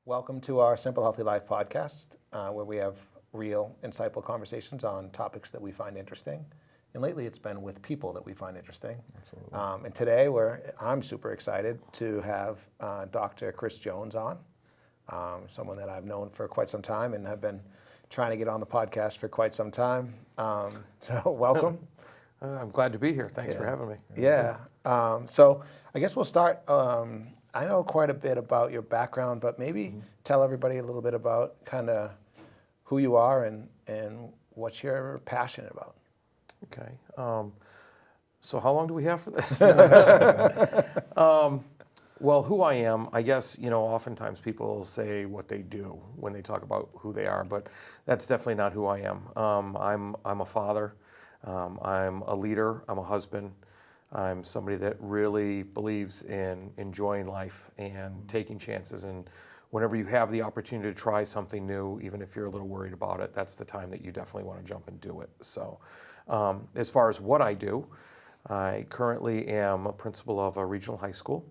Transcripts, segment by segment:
Welcome to our Simple Healthy Life podcast, where we have real, insightful conversations on topics that we find interesting. And lately it's been with people that we find interesting. Absolutely. And today I'm super excited to have Dr. Chris Jones on, someone that I've known for quite some time and have been trying to get on the podcast for quite some time. So welcome. I'm glad to be here. Thanks for having me. Yeah. So I guess we'll start. I know quite a bit about your background, but maybe tell everybody a little bit about kind of who you are and what you're passionate about. Okay. So how long do we have for this? Well, who I am, I guess, oftentimes people say what they do when they talk about who they are, but that's definitely not who I am. I'm a father. I'm a leader. I'm a husband. I'm somebody that really believes in enjoying life and taking chances. And whenever you have the opportunity to try something new, even if you're a little worried about it, that's the time that you definitely want to jump and do it. So as far as what I do, I currently am a principal of a regional high school.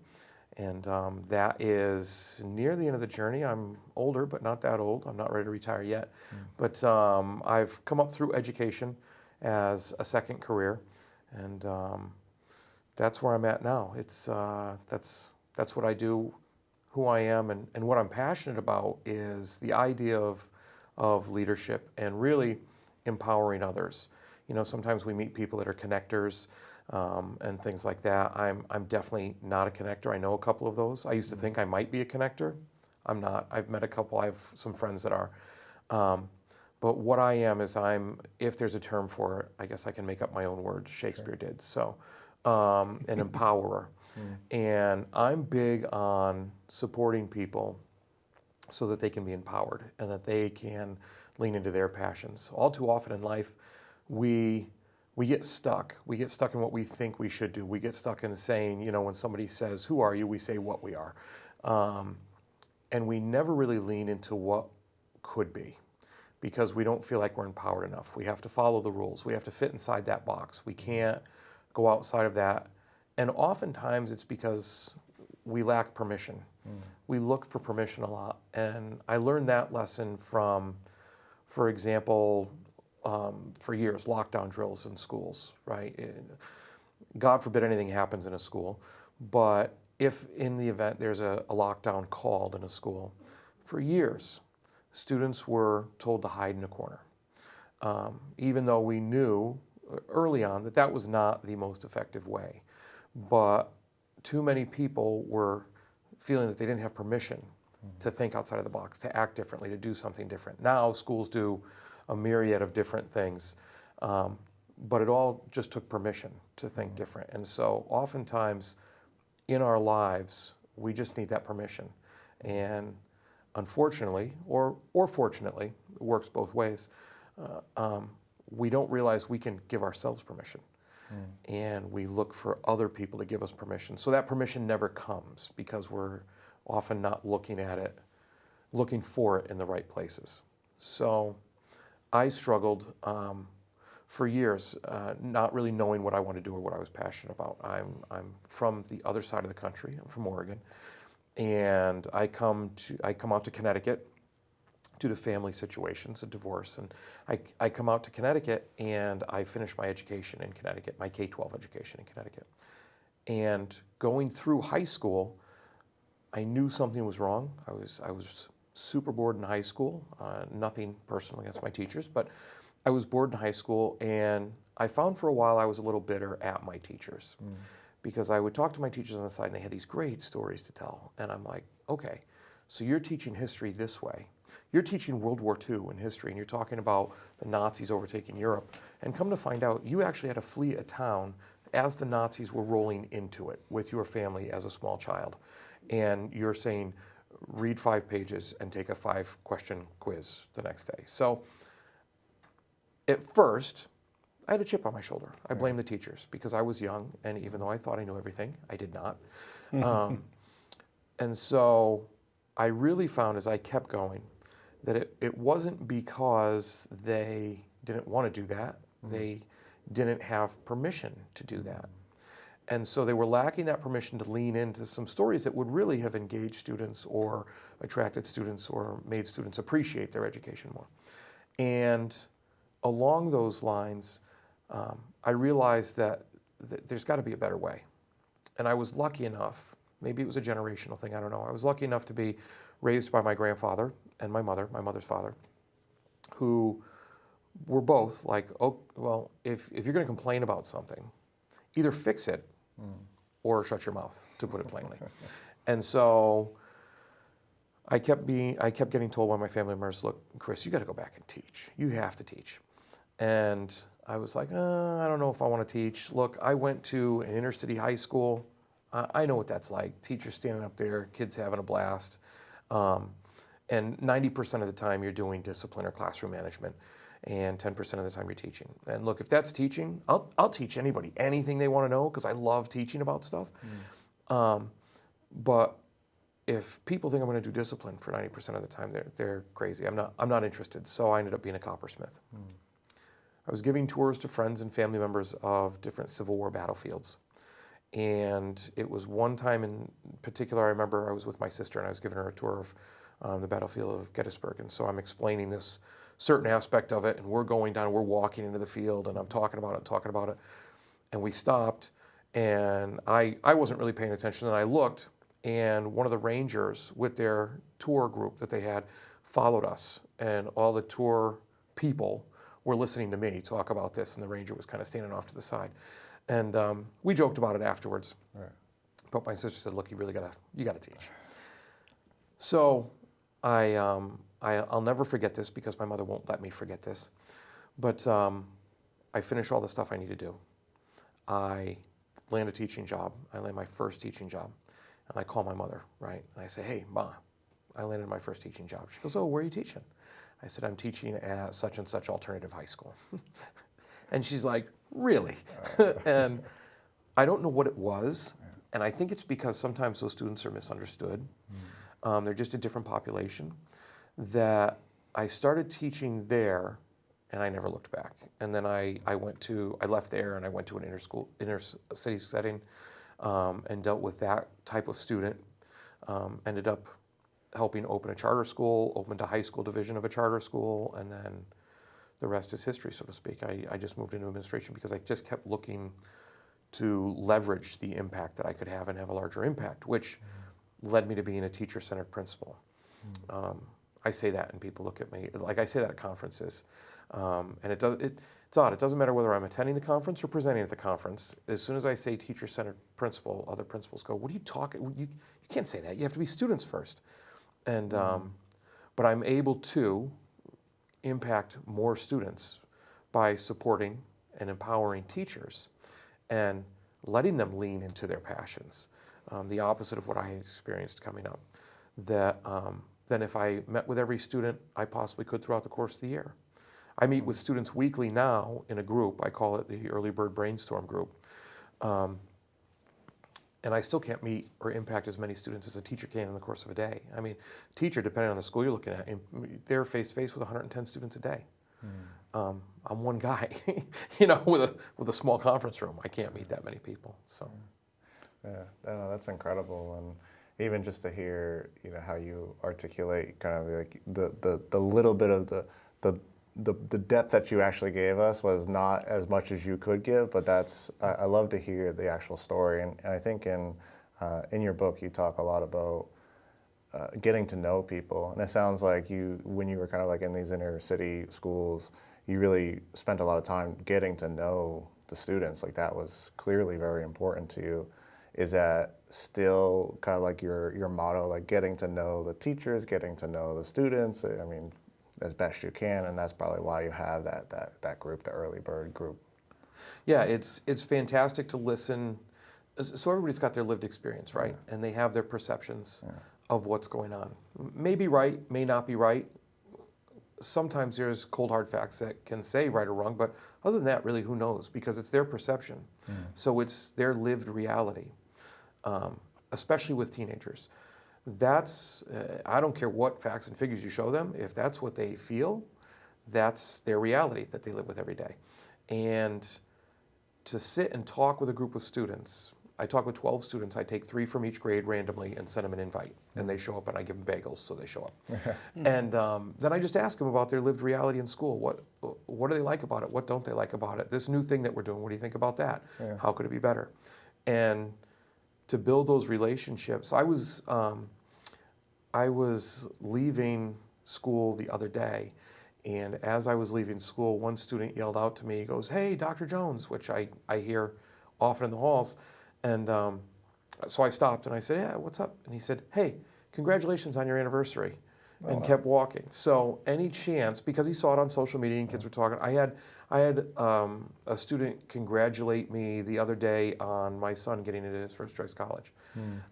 And that is near the end of the journey. I'm older, but not that old. I'm not ready to retire yet. But I've come up through education as a second career. And that's where I'm at now. It's that's what I do, who I am, and what I'm passionate about is the idea of leadership and really empowering others. Sometimes we meet people that are connectors and things like that. I'm definitely not a connector. I know a couple of those. I used to think I might be a connector. I'm not. I've met a couple. I have some friends that are. But what I am is if there's a term for it, I guess I can make up my own words. Shakespeare did. So. An empowerer. And I'm big on supporting people so that they can be empowered and that they can lean into their passions. All too often in life, we get stuck. We get stuck in what we think we should do. We get stuck in saying, when somebody says, "Who are you?" we say what we are. And we never really lean into what could be because we don't feel like we're empowered enough. We have to follow the rules. We have to fit inside that box. We can't go outside of that. And oftentimes it's because we lack permission. We look for permission a lot. And I learned that lesson from, for example, for years, lockdown drills in schools, right? God forbid anything happens in a school, but if in the event there's a lockdown called in a school, for years, students were told to hide in a corner. Even though we knew early on that was not the most effective way. But too many people were feeling that they didn't have permission to think outside of the box, to act differently, to do something different. Now schools do a myriad of different things, but it all just took permission to think different. And so oftentimes in our lives, we just need that permission. And unfortunately, or fortunately, it works both ways, we don't realize we can give ourselves permission. And we look for other people to give us permission. So that permission never comes because we're often not looking for it in the right places. So I struggled for years not really knowing what I wanted to do or what I was passionate about. I'm from the other side of the country. I'm from Oregon. And I come out to Connecticut due to family situations, a divorce. And I come out to Connecticut and I finish my education in Connecticut, my K-12 education in Connecticut. And going through high school, I knew something was wrong. I was super bored in high school, nothing personal against my teachers, but I was bored in high school and I found for a while I was a little bitter at my teachers because I would talk to my teachers on the side and they had these great stories to tell. And I'm like, okay, so you're teaching history this way. You're teaching World War II in history, and you're talking about the Nazis overtaking Europe. And come to find out, you actually had to flee a town as the Nazis were rolling into it with your family as a small child. And you're saying, read 5 pages and take a 5-question quiz the next day. So at first, I had a chip on my shoulder. I blamed the teachers because I was young, and even though I thought I knew everything, I did not. And so I really found as I kept going that it wasn't because they didn't want to do that. They didn't have permission to do that. And so they were lacking that permission to lean into some stories that would really have engaged students or attracted students or made students appreciate their education more. And along those lines, I realized that there's got to be a better way. And I was lucky enough, maybe it was a generational thing, I don't know. I was lucky enough to be raised by my grandfather and my mother's father, who were both like, oh, well, if you're going to complain about something, either fix it or shut your mouth, to put it plainly. And so I kept getting told by my family members, look, Chris, you got to go back and teach. You have to teach. And I was like, I don't know if I want to teach. Look, I went to an inner city high school. I know what that's like. Teachers standing up there, kids having a blast. And 90% of the time you're doing discipline or classroom management, and 10% of the time you're teaching. And look, if that's teaching, I'll teach anybody anything they want to know because I love teaching about stuff. But if people think I'm going to do discipline for 90% of the time, they're crazy. I'm not interested. So I ended up being a coppersmith. I was giving tours to friends and family members of different Civil War battlefields. And it was one time in particular, I remember I was with my sister and I was giving her a tour of the battlefield of Gettysburg. And so I'm explaining this certain aspect of it, and we're going down, we're walking into the field, and I'm talking about it. And we stopped, and I wasn't really paying attention, and I looked, and one of the rangers with their tour group that they had followed us, and all the tour people were listening to me talk about this, and the ranger was kind of standing off to the side. And we joked about it afterwards. Right. But my sister said, look, you gotta teach. So I'll never forget this because my mother won't let me forget this. But I finish all the stuff I need to do. I land a teaching job. I land my first teaching job. And I call my mother, right? And I say, hey, Ma, I landed my first teaching job. She goes, oh, where are you teaching? I said, I'm teaching at such and such alternative high school. And she's like, really? And I don't know what it was. And I think it's because sometimes those students are misunderstood. They're just a different population. That I started teaching there, and I never looked back. And then I left there and I went to an inner city setting, and dealt with that type of student. Ended up helping open a charter school, opened a high school division of a charter school, and then the rest is history, so to speak. I just moved into administration because I just kept looking to leverage the impact that I could have and have a larger impact, which led me to being a teacher-centered principal. I say that and people look at me, like I say that at conferences. And it's odd, it doesn't matter whether I'm attending the conference or presenting at the conference. As soon as I say teacher-centered principal, other principals go, what are you talking, you can't say that, you have to be students first. And, but I'm able to impact more students by supporting and empowering teachers and letting them lean into their passions. The opposite of what I experienced coming up. That than if I met with every student I possibly could throughout the course of the year. I meet with students weekly now in a group. I call it the Early Bird Brainstorm Group. And I still can't meet or impact as many students as a teacher can in the course of a day. I mean, teacher, depending on the school you're looking at, they're face-to-face with 110 students a day. I'm one guy, with a small conference room. I can't meet that many people. So, yeah, no, that's incredible, and even just to hear, how you articulate kind of like the little bit of the depth that you actually gave us was not as much as you could give, but I love to hear the actual story, and I think in your book you talk a lot about getting to know people, and it sounds like when you were kind of like in these inner city schools, you really spent a lot of time getting to know the students. Like that was clearly very important to you. Is that still kind of like your motto, like getting to know the teachers, getting to know the students? I mean, as best you can, and that's probably why you have that group, the Early Bird group. Yeah, it's fantastic to listen. So everybody's got their lived experience, right? Yeah. And they have their perceptions of what's going on. May be right, may not be right. Sometimes there's cold hard facts that can say right or wrong, but other than that, really, who knows? Because it's their perception. So it's their lived reality, especially with teenagers. That's, I don't care what facts and figures you show them, if that's what they feel, that's their reality that they live with every day. And to sit and talk with a group of students, I talk with 12 students. I take 3 from each grade randomly and send them an invite. And they show up, and I give them bagels, so they show up. And then I just ask them about their lived reality in school. What do they like about it? What don't they like about it? This new thing that we're doing, what do you think about that? How could it be better? And to build those relationships, I was leaving school the other day, and as I was leaving school, one student yelled out to me, he goes, "Hey, Dr. Jones," which I hear often in the halls. And so I stopped and I said, "Yeah, what's up?" And he said, "Hey, congratulations on your anniversary," and kept walking. So any chance, because he saw it on social media and kids were talking, I had a student congratulate me the other day on my son getting into his first choice college.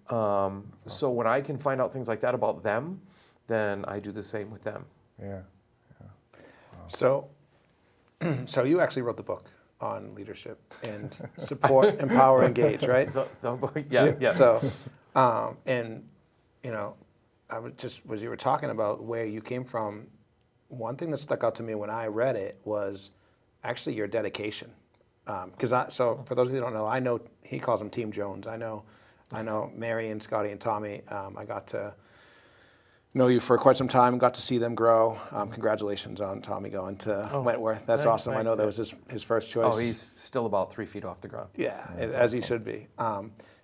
So when I can find out things like that about them, then I do the same with them. Yeah. So you actually wrote the book on leadership and support, empower, engage, right? Yeah. So, and you know, I was just, as you were talking about where you came from, one thing that stuck out to me when I read it was actually your dedication. So for those of you who don't know, I know he calls him Team Jones. I know Mary and Scotty and Tommy. I got to know you for quite some time and got to see them grow. Congratulations on Tommy going to Wentworth. That's awesome. I know that was his first choice. Oh, he's still about 3 feet off the ground. Yeah, as he should be.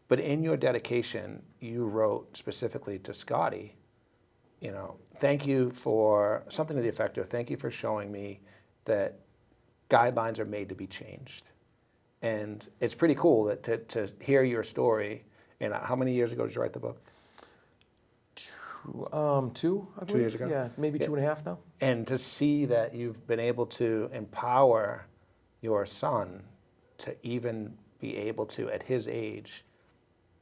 But in your dedication, you wrote specifically to Scotty, thank you for something to the effect of, thank you for showing me that guidelines are made to be changed. And it's pretty cool that to hear your story. And how many years ago did you write the book? 2, I believe. 2 years ago? Yeah, maybe 2.5 now. And to see that you've been able to empower your son to even be able to, at his age,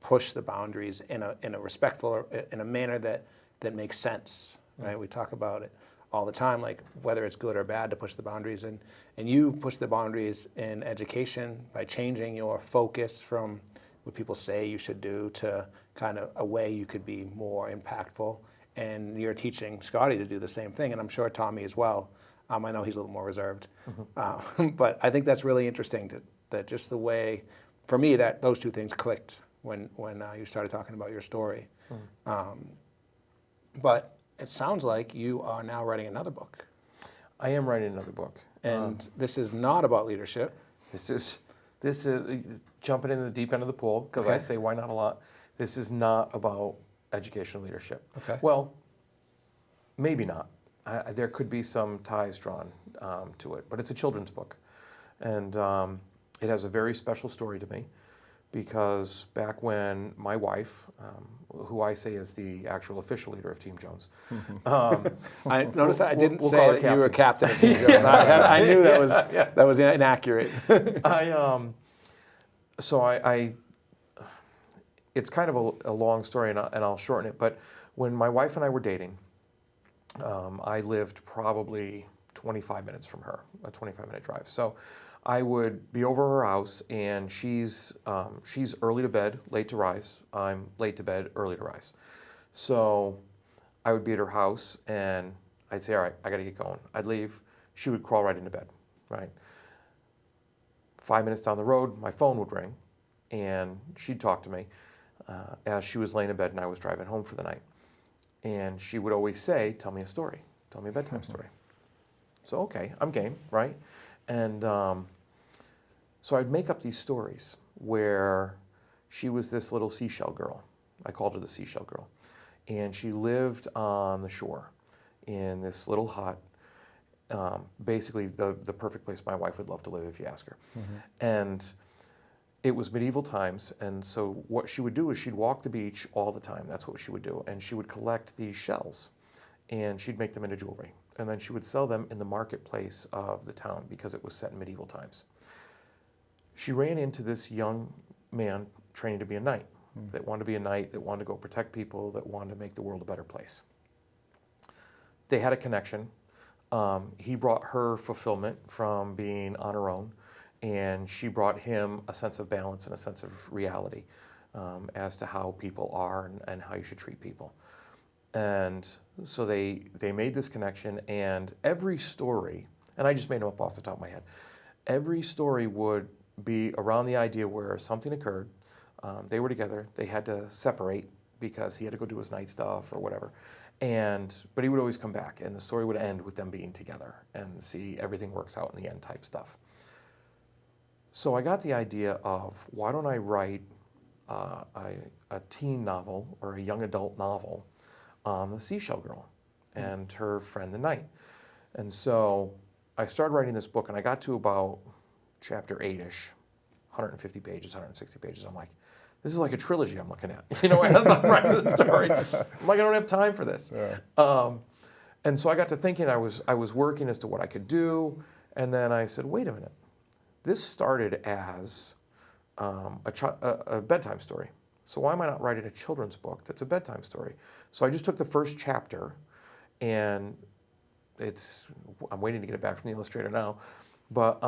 push the boundaries in a respectful, in a manner that makes sense, right? We talk about it all the time, like whether it's good or bad to push the boundaries. And you push the boundaries in education by changing your focus from what people say you should do to kind of a way you could be more impactful. And you're teaching Scotty to do the same thing, and I'm sure Tommy as well. I know he's a little more reserved. But I think that's really interesting that just the way, for me, that those two things clicked when you started talking about your story. But it sounds like you are now writing another book. I am writing another book. And this is not about leadership. This is jumping into the deep end of the pool, because I say why not a lot. This is not about educational leadership. Okay. Well, maybe not. There could be some ties drawn to it, but it's a children's book. And it has a very special story to me, because back when my wife, who I say is the actual official leader of Team Jones. I noticed I didn't we'll say call her that you were captain. captain of Team Jones. I knew that was inaccurate. It's kind of a long story, and I'll shorten it, but when my wife and I were dating, I lived probably 25 minutes from her, a 25-minute drive. So I would be over her house, and she's early to bed, late to rise. I'm late to bed, early to rise. So I would be at her house, and I'd say, all right, I got to get going. I'd leave. She would crawl right into bed, right? 5 minutes down the road, my phone would ring, and she'd talk to me as she was laying in bed and I was driving home for the night. And she would always say, tell me a story. Tell me a bedtime story. So, okay, I'm game, right? And so I'd make up these stories where she was this little seashell girl. I called her the seashell girl. And she lived on the shore in this little hut, basically the perfect place my wife would love to live if you ask her. And it was medieval times, and so what she would do is she'd walk the beach all the time. That's what she would do. And she would collect these shells, and she'd make them into jewelry. And then she would sell them in the marketplace of the town, because it was set in medieval times. She ran into this young man training to be a knight, that wanted to be a knight, that wanted to go protect people, that wanted to make the world a better place. They had a connection. He brought her fulfillment from being on her own, and she brought him a sense of balance and a sense of reality as to how people are and how you should treat people. And so they made this connection, and every story, and I just made them up off the top of my head, every story would be around the idea where something occurred, They were together. They had to separate because he had to go do his night stuff or whatever. But he would always come back, and the story would end with them being together and see everything works out in the end type stuff. So I got the idea of, why don't I write a teen novel or a young adult novel on the Seashell Girl and her friend the Knight. And so I started writing this book, and I got to about chapter 8-ish, 150 pages, 160 pages. I'm like, this is like a trilogy I'm looking at, as I'm writing the story. I'm like, I don't have time for this. Yeah. And so I got to thinking, I was working as to what I could do, and then I said, wait a minute. This started as a bedtime story. So why am I not writing a children's book that's a bedtime story? So I just took the first chapter, and I'm waiting to get it back from the illustrator now, but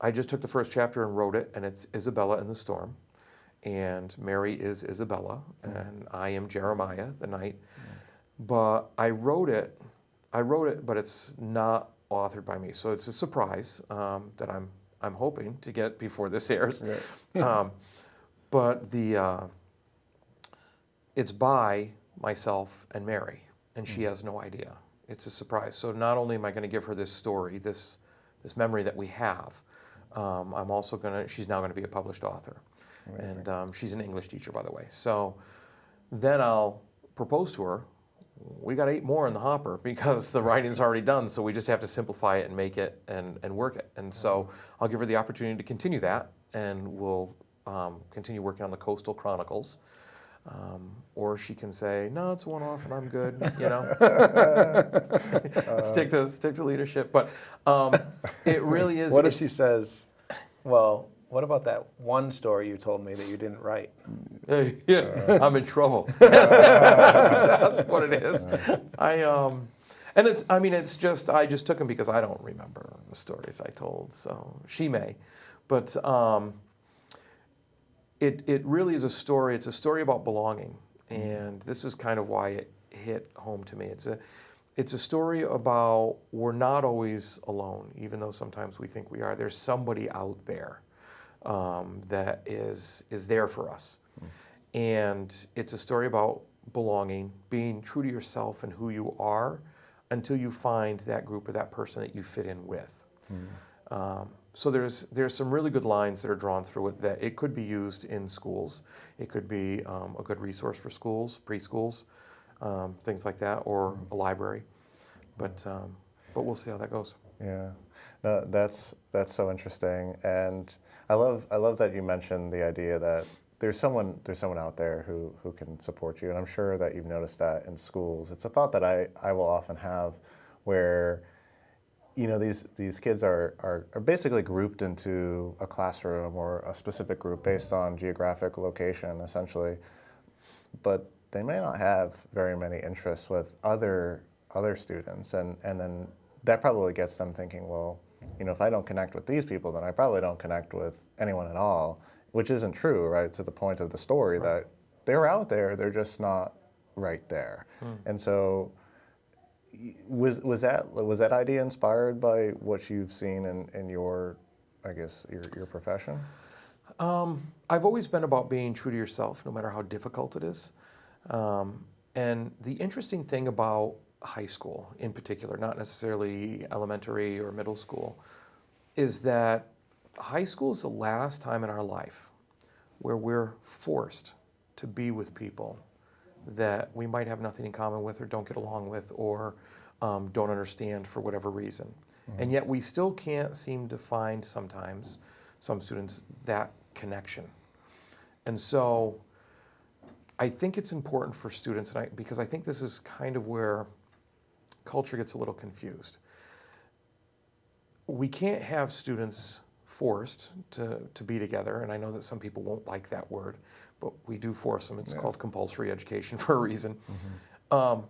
I just took the first chapter and wrote it, and it's Isabella in the Storm, and Mary is Isabella, and I am Jeremiah, the Knight. But I wrote it, but it's not authored by me, so it's a surprise that I'm hoping to get before this airs. Right. But it's by myself and Mary, and she has no idea. It's a surprise. So not only am I going to give her this story, this memory that we have, I'm also she's now going to be a published author. Amazing. And she's an English teacher, by the way. So then I'll propose to her. We got 8 more in the hopper because the writing's already done, so we just have to simplify it and make it and work it. And so I'll give her the opportunity to continue that, and we'll continue working on the Coastal Chronicles. Or she can say, no, it's a one-off and I'm good, stick to leadership. But it really is. What if she says, well, what about that one story you told me that you didn't write? Yeah, I'm in trouble. That's what it is. It's just, I just took them because I don't remember the stories I told, so she may. But it really is a story. It's a story about belonging, and this is kind of why it hit home to me. It's a story about we're not always alone, even though sometimes we think we are. There's somebody out there that is there for us. And it's a story about belonging, being true to yourself and who you are until you find that group or that person that you fit in with. So there's some really good lines that are drawn through it that it could be used in schools. It could be a good resource for schools, preschools, things like that, or a library. But we'll see how that goes. Yeah, no, that's so interesting, and I love that you mentioned the idea that there's someone out there who can support you, and I'm sure that you've noticed that in schools. It's a thought that I will often have, where these kids are basically grouped into a classroom or a specific group based on geographic location, essentially, but they may not have very many interests with other students, and then that probably gets them thinking, well, if I don't connect with these people, then I probably don't connect with anyone at all, which isn't true, right? To the point of the story, that they're out there, they're just not right there. And so was that idea inspired by what you've seen in your, I guess, your profession? I've always been about being true to yourself, no matter how difficult it is. And the interesting thing about high school in particular, not necessarily elementary or middle school, is that high school is the last time in our life where we're forced to be with people that we might have nothing in common with, or don't get along with, or don't understand for whatever reason. And yet we still can't seem to find sometimes, some students, that connection. And so I think it's important for students, because I think this is kind of where culture gets a little confused. We can't have students forced to be together, and I know that some people won't like that word, but we do force them. It's called compulsory education for a reason. But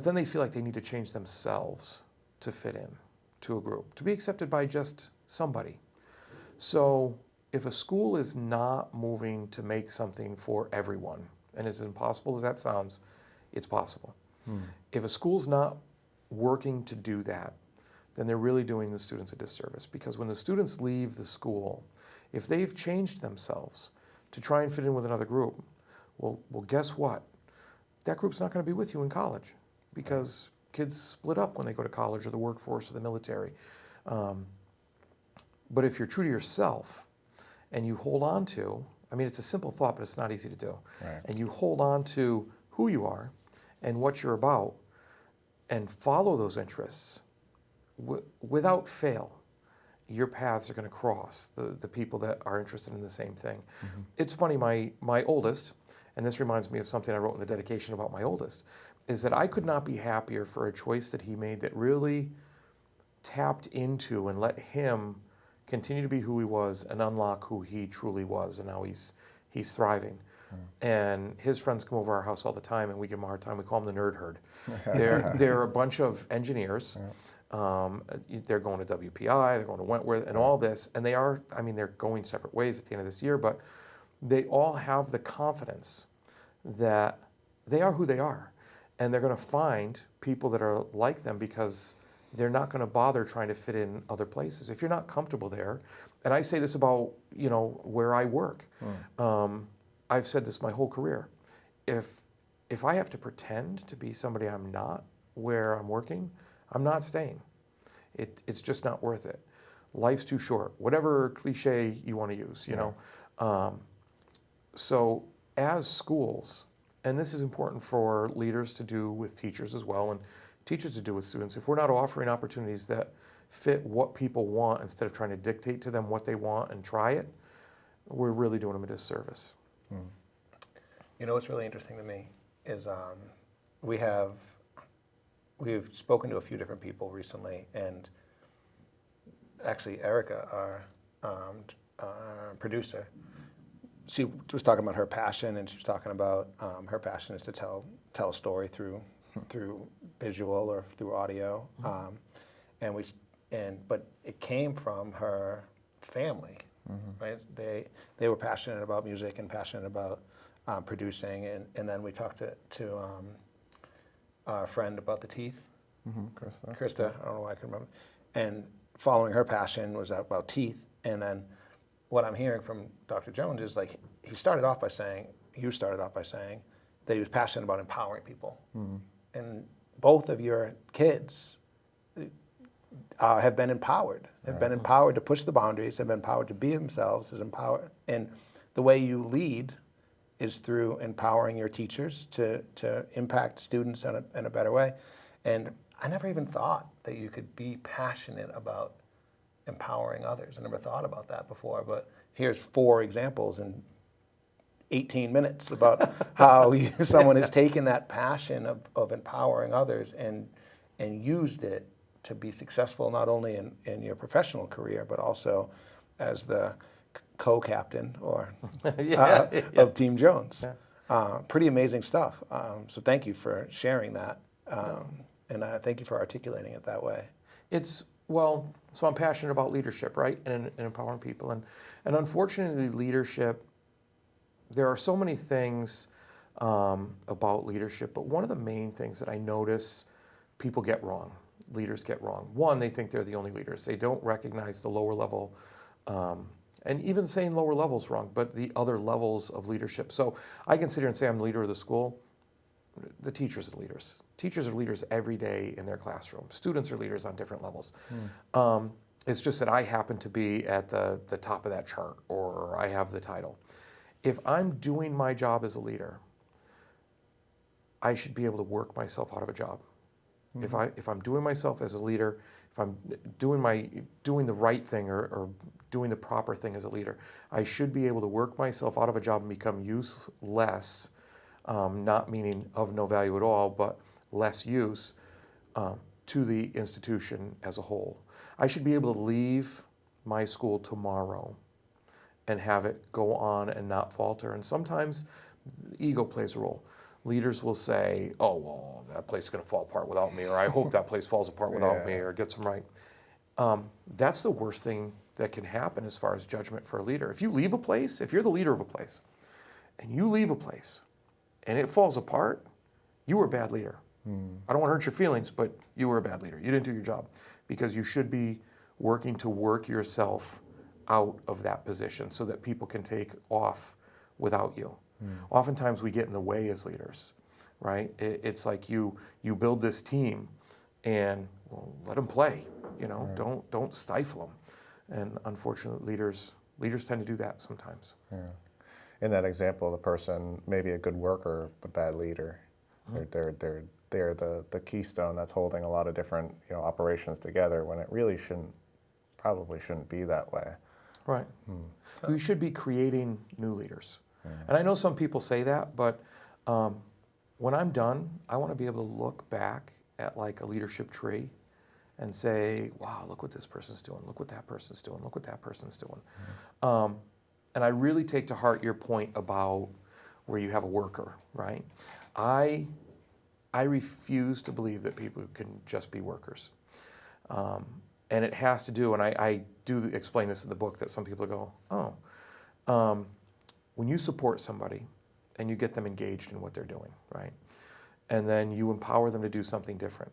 then they feel like they need to change themselves to fit in to a group, to be accepted by just somebody. So if a school is not moving to make something for everyone, and as impossible as that sounds, it's possible. If a school's not working to do that, then they're really doing the students a disservice, because when the students leave the school, if they've changed themselves to try and fit in with another group, well, guess what? That group's not going to be with you in college, because kids split up when they go to college or the workforce or the military. But if you're true to yourself and you hold on to, I mean, it's a simple thought, but it's not easy to do. Right. And you hold on to who you are and what you're about and follow those interests without fail, your paths are going to cross the people that are interested in the same thing. Mm-hmm. It's funny, my oldest, and this reminds me of something I wrote in the dedication about my oldest, is that I could not be happier for a choice that he made that really tapped into and let him continue to be who he was and unlock who he truly was, and now he's thriving. And his friends come over our house all the time, and we give him a hard time. We call them the nerd herd. They're a bunch of engineers. They're going to WPI, they're going to Wentworth, and all this. And they're going separate ways at the end of this year, but they all have the confidence that they are who they are. And they're going to find people that are like them, because they're not going to bother trying to fit in other places. If you're not comfortable there, and I say this about, where I work. I've said this my whole career. If I have to pretend to be somebody I'm not where I'm working, I'm not staying. It's just not worth it. Life's too short. Whatever cliche you want to use, you know. So as schools, and this is important for leaders to do with teachers as well, and teachers to do with students, if we're not offering opportunities that fit what people want instead of trying to dictate to them what they want and try it, we're really doing them a disservice. What's really interesting to me is we've spoken to a few different people recently, and actually Erica, our producer, she was talking about her passion, and she was talking about her passion is to tell a story through visual or through audio, but it came from her family. Right? They were passionate about music and passionate about producing, and then we talked to our friend about the teeth, Krista. I don't know why I can remember. And following her passion was about teeth, and then what I'm hearing from Dr. Jones is like you started off by saying that he was passionate about empowering people, and both of your kids have been empowered. Have been empowered to push the boundaries. Have been empowered to be themselves. And the way you lead is through empowering your teachers to impact students in a better way. And I never even thought that you could be passionate about empowering others. I never thought about that before. But here's 4 examples in 18 minutes about how someone has taken that passion of empowering others and used it to be successful not only in your professional career, but also as the co-captain of Team Jones. Pretty amazing stuff. So thank you for sharing that, and thank you for articulating it that way. So I'm passionate about leadership, right, and empowering people, and unfortunately, leadership. There are so many things about leadership, but one of the main things that I notice people get wrong. Leaders get wrong. One, they think they're the only leaders. They don't recognize the lower level, and even saying lower level is wrong, but the other levels of leadership. So I can sit here and say I'm the leader of the school. The teachers are leaders. Teachers are leaders every day in their classroom. Students are leaders on different levels. It's just that I happen to be at the top of that chart, or I have the title. If I'm doing my job as a leader, I should be able to work myself out of a job. If I'm doing myself as a leader, if I'm doing the right thing or doing the proper thing as a leader, I should be able to work myself out of a job and become useless, not meaning of no value at all, but less use to the institution as a whole. I should be able to leave my school tomorrow and have it go on and not falter. And sometimes ego plays a role. Leaders will say, oh, well, that place is going to fall apart without me, or I hope that place falls apart without me, or gets them right. That's the worst thing that can happen as far as judgment for a leader. If you leave a place, if you're the leader of a place, and you leave a place, and it falls apart, you were a bad leader. I don't want to hurt your feelings, but you were a bad leader. You didn't do your job, because you should be working to work yourself out of that position so that people can take off without you. Oftentimes we get in the way as leaders, right? It's like you build this team and let them play, don't stifle them. And unfortunately, leaders tend to do that sometimes. Yeah. In that example, the person may be a good worker but bad leader. They're the keystone that's holding a lot of different operations together when it really probably shouldn't be that way. Right. We should be creating new leaders. And I know some people say that, but when I'm done, I want to be able to look back at like a leadership tree and say, wow, look what this person's doing. Look what that person's doing. Look what that person's doing. And I really take to heart your point about where you have a worker, right? I refuse to believe that people can just be workers. And it has to do, and I do explain this in the book, that some people go, when you support somebody and you get them engaged in what they're doing, right? And then you empower them to do something different.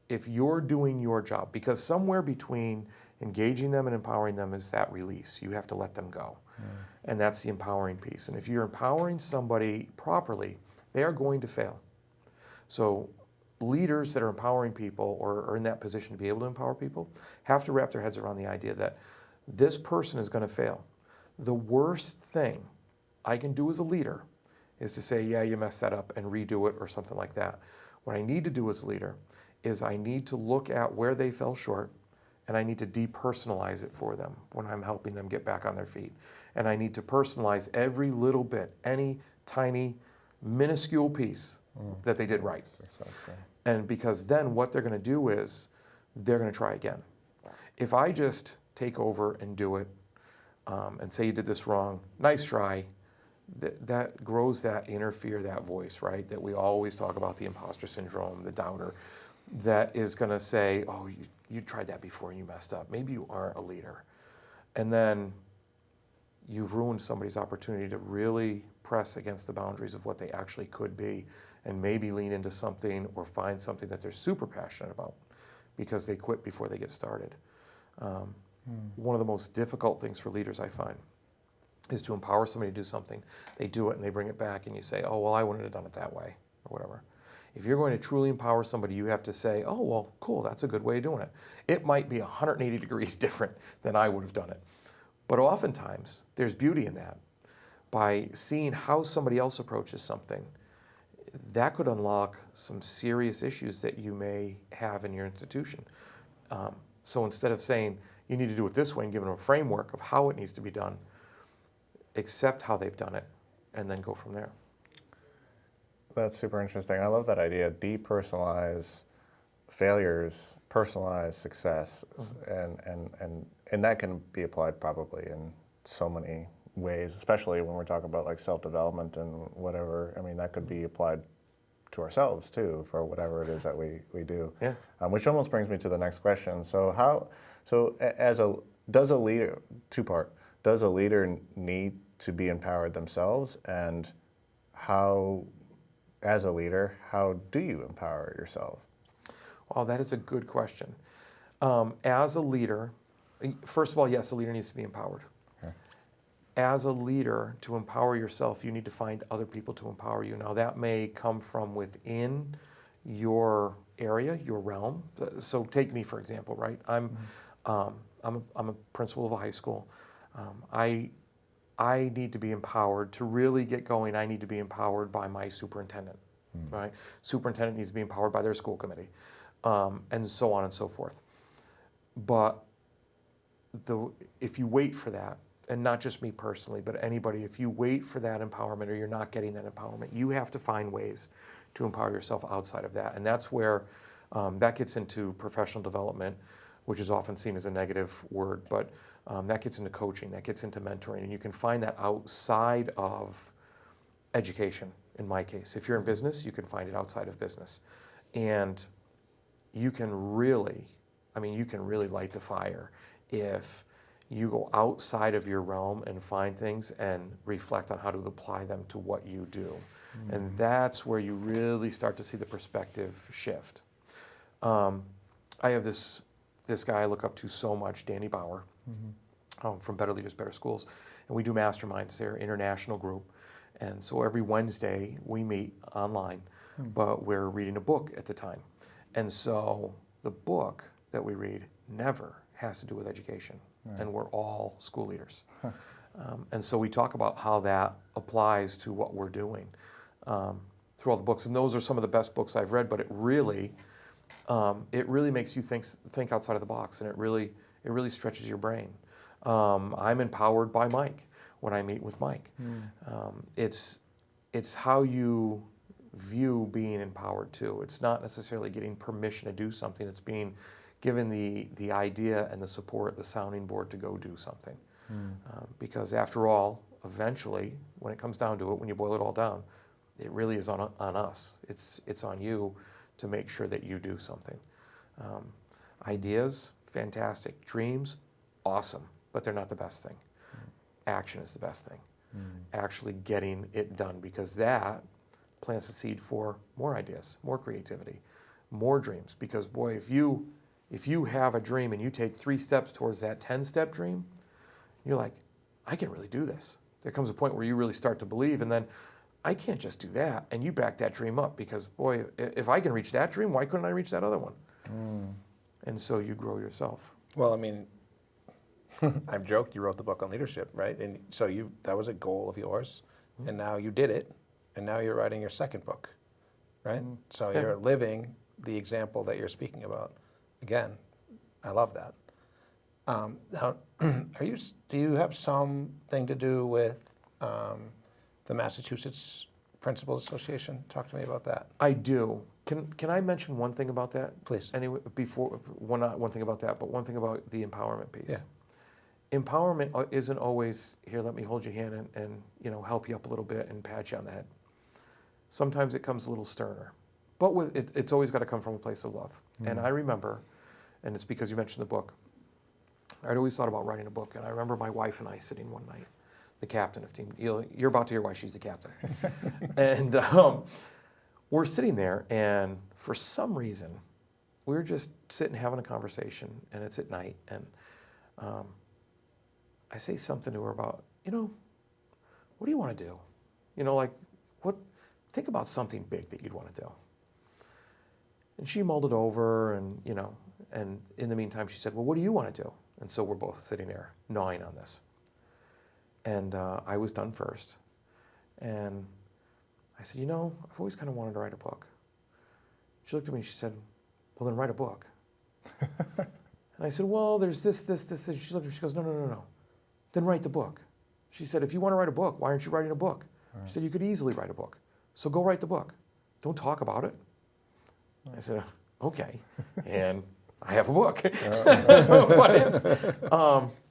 If you're doing your job, because somewhere between engaging them and empowering them is that release. You have to let them go. And that's the empowering piece. And if you're empowering somebody properly, they are going to fail. So leaders that are empowering people or are in that position to be able to empower people have to wrap their heads around the idea that this person is going to fail. The worst thing I can do as a leader is to say, yeah, you messed that up and redo it or something like that. What I need to do as a leader is I need to look at where they fell short and I need to depersonalize it for them when I'm helping them get back on their feet. And I need to personalize every little bit, any tiny, minuscule piece that they did right. And because then what they're going to do is they're going to try again. If I just take over and do it and say you did this wrong, nice try, that grows that inner fear, that voice, right? That we always talk about, the imposter syndrome, the doubter, that is going to say, oh, you tried that before and you messed up. Maybe you aren't a leader. And then you've ruined somebody's opportunity to really press against the boundaries of what they actually could be and maybe lean into something or find something that they're super passionate about because they quit before they get started. One of the most difficult things for leaders, I find, is to empower somebody to do something. They do it and they bring it back and you say, oh, well, I wouldn't have done it that way or whatever. If you're going to truly empower somebody, you have to say, oh, well, cool, that's a good way of doing it. It might be 180 degrees different than I would have done it. But oftentimes, there's beauty in that. By seeing how somebody else approaches something, that could unlock some serious issues that you may have in your institution. So instead of saying, you need to do it this way and give them a framework of how it needs to be done, accept how they've done it, and then go from there. That's super interesting. I love that idea. Depersonalize failures, personalize success, and that can be applied probably in so many ways, especially when we're talking about like self-development and whatever. I mean, that could be applied to ourselves too for whatever it is that we do. Yeah. Which almost brings me to the next question. Does a leader, two-part, does a leader need to be empowered themselves, and how, as a leader, how do you empower yourself? Well, that is a good question. As a leader, first of all, yes, a leader needs to be empowered. Okay. As a leader, to empower yourself, you need to find other people to empower you. Now, that may come from within your area, your realm. So take me, for example, right? I'm a principal of a high school. I need to be empowered. To really get going, I need to be empowered by my superintendent, right? Superintendent needs to be empowered by their school committee, and so on and so forth. But if you wait for that, and not just me personally, but anybody, if you wait for that empowerment or you're not getting that empowerment, you have to find ways to empower yourself outside of that. And that's where that gets into professional development, which is often seen as a negative word, but that gets into coaching, that gets into mentoring, and you can find that outside of education, in my case. If you're in business, you can find it outside of business. And you can really light the fire if you go outside of your realm and find things and reflect on how to apply them to what you do. And that's where you really start to see the perspective shift. I have this guy I look up to so much, Danny Bauer. from Better Leaders, Better Schools. And we do masterminds. They're an international group. And so every Wednesday we meet online, but we're reading a book at the time. And so the book that we read never has to do with education. And we're all school leaders. And so we talk about how that applies to what we're doing through all the books. And those are some of the best books I've read, but it really makes you think outside of the box, and it really stretches your brain. I'm empowered by Mike when I meet with Mike. It's how you view being empowered too. It's not necessarily getting permission to do something. It's being given the idea and the support, the sounding board to go do something. Because after all, eventually, when it comes down to it, when you boil it all down, it really is on us. It's on you to make sure that you do something. Ideas, fantastic. Dreams, awesome, but they're not the best thing. Action is the best thing. Actually getting it done, because that plants the seed for more ideas, more creativity, more dreams. Because boy, if you have a dream and you take 3 steps towards that 10-step dream, you're like, I can really do this. There comes a point where you really start to believe, and then I can't just do that, and you back that dream up, because boy, if I can reach that dream, why couldn't I reach that other one? And so you grow yourself. Well, I mean, I've joked you wrote the book on leadership, right? And so that was a goal of yours, and now you did it, and now you're writing your second book, right? So you're living the example that you're speaking about. Again, I love that. Now, do you have something to do with the Massachusetts Principals Association? Talk to me about that. I do. Can I mention one thing about that? Please. Anyway, one thing about that, but one thing about the empowerment piece. Yeah. Empowerment isn't always, here, let me hold your hand and help you up a little bit and pat you on the head. Sometimes it comes a little sterner, but it's always got to come from a place of love. And I remember, and it's because you mentioned the book, I'd always thought about writing a book, and I remember my wife and I sitting one night, the captain of team. You're about to hear why she's the captain. And we're sitting there, and for some reason, we're just sitting having a conversation, and it's at night, and I say something to her about, what do you want to do? Think about something big that you'd want to do. And she mulled it over, and and in the meantime, she said, well, what do you want to do? And so we're both sitting there gnawing on this. And I was done first. And I said, I've always kind of wanted to write a book. She looked at me and she said, well, then write a book. And I said, well, there's this. And she looked at me, she goes, no. Then write the book. She said, if you want to write a book, why aren't you writing a book? Right. She said, you could easily write a book. So go write the book. Don't talk about it. Right. I said, okay. And I have a book.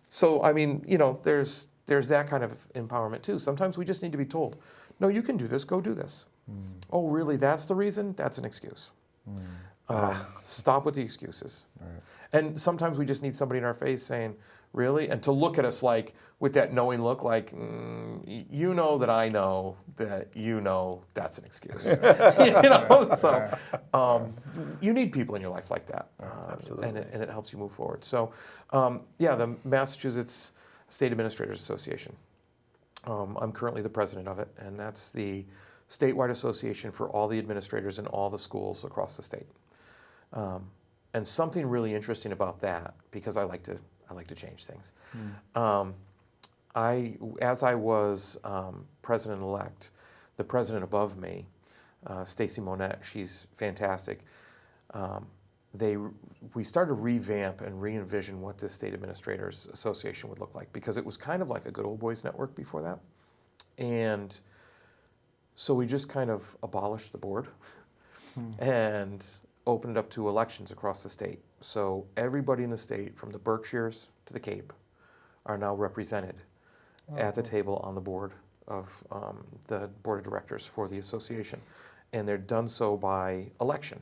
So, I mean, there's that kind of empowerment too. Sometimes we just need to be told, no, you can do this, go do this. Oh, really, that's the reason? That's an excuse. Stop with the excuses. Right. And sometimes we just need somebody in our face saying, really? And to look at us like, with that knowing look, like, that I know that that's an excuse. So you need people in your life like that. Absolutely. And it helps you move forward. So, the Massachusetts State Administrators Association. I'm currently the president of it, and that's the statewide association for all the administrators in all the schools across the state. And something really interesting about that, because I like to change things. As I was president-elect, the president above me, Stacy Monette, she's fantastic. We started to revamp and re-envision what this State Administrators Association would look like, because it was kind of like a good old boys network before that. And so we just kind of abolished the board and opened it up to elections across the state. So everybody in the state, from the Berkshires to the Cape, are now represented at the table on the board of the board of directors for the association. And they're done so by election.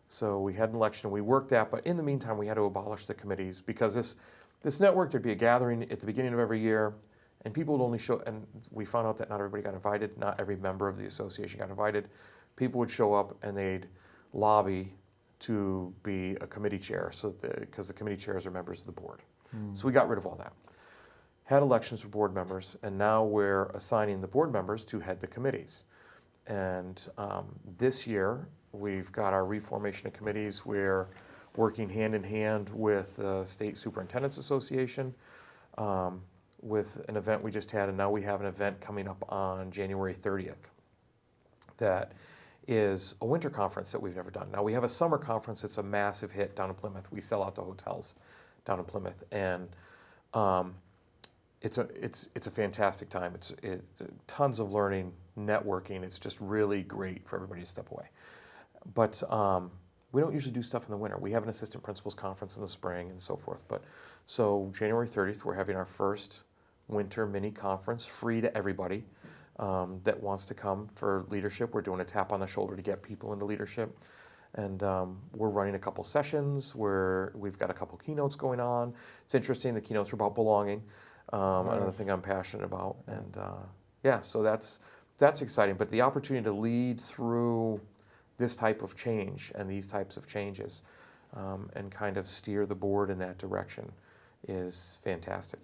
So we had an election, we worked that, but in the meantime, we had to abolish the committees, because this network, there'd be a gathering at the beginning of every year, and people would only show, and we found out that not everybody got invited, not every member of the association got invited. People would show up and they'd lobby to be a committee chair, because the committee chairs are members of the board. So we got rid of all that. had elections for board members, and now we're assigning the board members to head the committees. And this year, we've got our reformation of committees. We're working hand in hand with the State Superintendent's Association, with an event we just had, and now we have an event coming up on January 30th that is a winter conference that we've never done. Now, we have a summer conference that's a massive hit down in Plymouth. We sell out the hotels down in Plymouth, and it's a fantastic time. It's tons of learning, networking. It's just really great for everybody to step away. But we don't usually do stuff in the winter. We have an assistant principals conference in the spring and so forth. But so January 30th, we're having our first winter mini conference, free to everybody that wants to come for leadership. We're doing a tap on the shoulder to get people into leadership. And we're running a couple sessions where we've got a couple keynotes going on. It's interesting, the keynotes are about belonging, another thing I'm passionate about. And yeah, so that's exciting. But the opportunity to lead through this type of change and these types of changes and kind of steer the board in that direction is fantastic.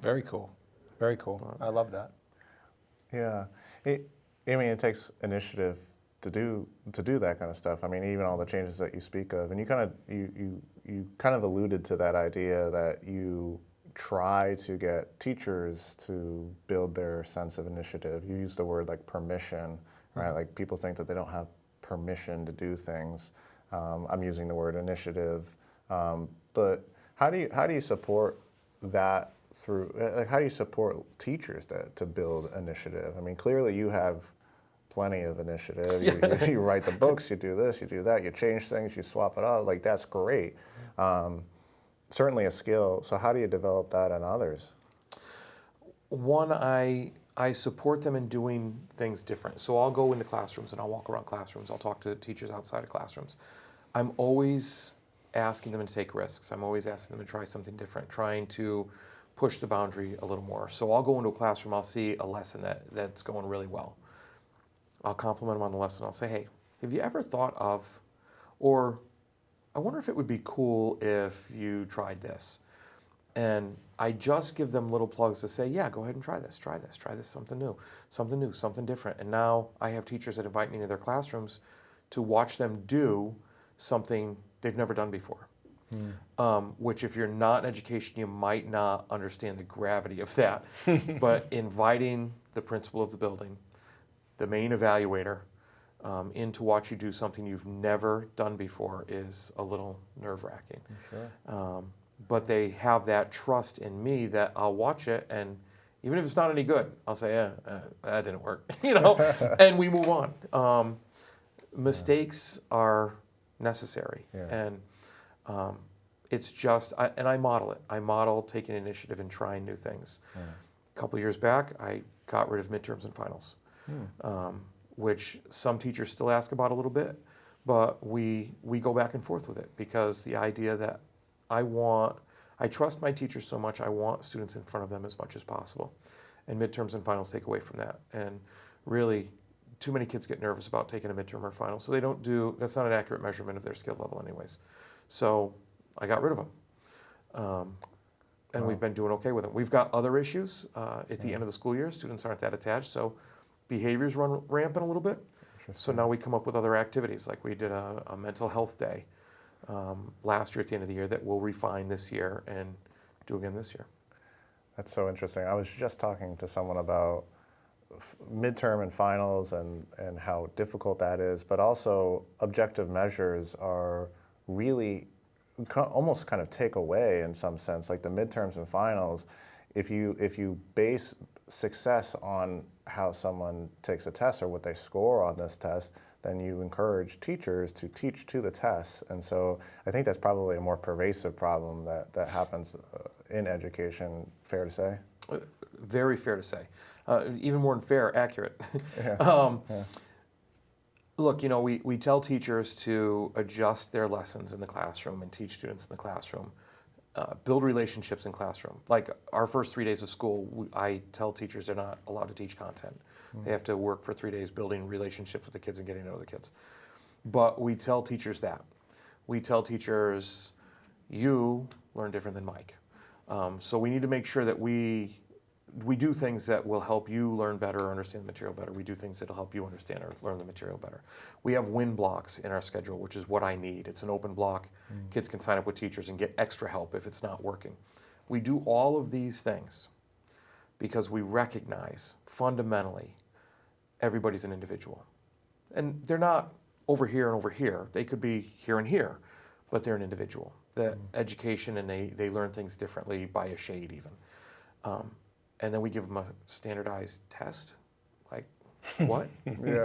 Very cool. Very cool. I love that. Yeah, I mean, it takes initiative to do that kind of stuff. I mean, even all the changes that you speak of, and you kind of alluded to that idea that you try to get teachers to build their sense of initiative. You use the word like permission, right? Like people think that they don't have permission to do things. I'm using the word initiative, but how do you support that through? Like, how do you support teachers to build initiative? I mean, clearly you have plenty of initiative. You write the books, you do this, you do that, you change things, you swap it up. Like, that's great. Certainly a skill. So how do you develop that in others? One, I support them in doing things different. So I'll go into classrooms and I'll walk around classrooms. I'll talk to teachers outside of classrooms. I'm always asking them to take risks. I'm always asking them to try something different, trying to push the boundary a little more. So I'll go into a classroom, I'll see a lesson that's going really well. I'll compliment them on the lesson. I'll say, hey, have you ever thought of, or I wonder if it would be cool if you tried this. And I just give them little plugs to say, yeah, go ahead and try this, something new, something different. And now I have teachers that invite me into their classrooms to watch them do something they've never done before. Which if you're not in education, you might not understand the gravity of that. But inviting the principal of the building, the main evaluator, in to watch you do something you've never done before is a little nerve-wracking. Sure. But they have that trust in me that I'll watch it, and even if it's not any good, I'll say, that didn't work, and we move on. Mistakes are necessary, and it's just, and I model it. I model taking initiative and trying new things. A couple of years back, I got rid of midterms and finals, which some teachers still ask about a little bit, but we go back and forth with it, because the idea that I trust my teachers so much, I want students in front of them as much as possible. And midterms and finals take away from that. And really, too many kids get nervous about taking a midterm or final, so they don't that's not an accurate measurement of their skill level anyways. So I got rid of them. And we've been doing okay with them. We've got other issues at the end of the school year. Students aren't that attached, so behaviors run rampant a little bit. So now we come up with other activities, like we did a mental health day last year at the end of the year that we'll refine this year and do again this year. That's so interesting. I was just talking to someone about midterm and finals and how difficult that is, but also objective measures are really almost kind of take away in some sense, like the midterms and finals. If you base success on how someone takes a test or what they score on this test, then you encourage teachers to teach to the tests. And so I think that's probably a more pervasive problem that happens in education, fair to say? Very fair to say. Even more than fair, accurate. Look, we tell teachers to adjust their lessons in the classroom and teach students in the classroom. Build relationships in classroom. Like our first 3 days of school, I tell teachers they're not allowed to teach content. They have to work for 3 days building relationships with the kids and getting to know the kids. But we tell teachers that. We tell teachers, you learn different than Mike. So we need to make sure that we do things that will help you learn better or understand the material better. We do things that will help you understand or learn the material better. We have win blocks in our schedule, which is what I need. It's an open block. Kids can sign up with teachers and get extra help if it's not working. We do all of these things because we recognize fundamentally everybody's an individual. And they're not over here and over here. They could be here and here, but they're an individual. The education, and they learn things differently by a shade even. And then we give them a standardized test. Like, what? These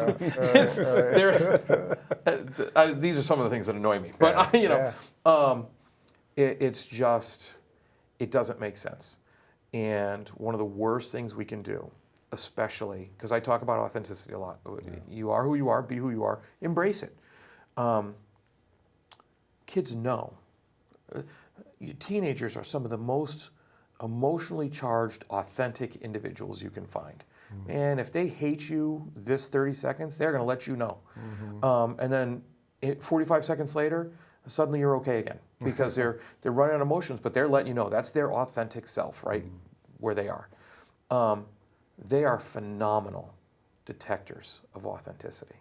are some of the things that annoy me. But, it's just, it doesn't make sense. And one of the worst things we can do, especially, because I talk about authenticity a lot. You are who you are, be who you are, embrace it. Kids know. Teenagers are some of the most emotionally charged, authentic individuals you can find. And if they hate you this 30 seconds, they're going to let you know. And then 45 seconds later, suddenly you're okay again because they're running on emotions, but they're letting you know that's their authentic self, right, where they are. They are phenomenal detectors of authenticity.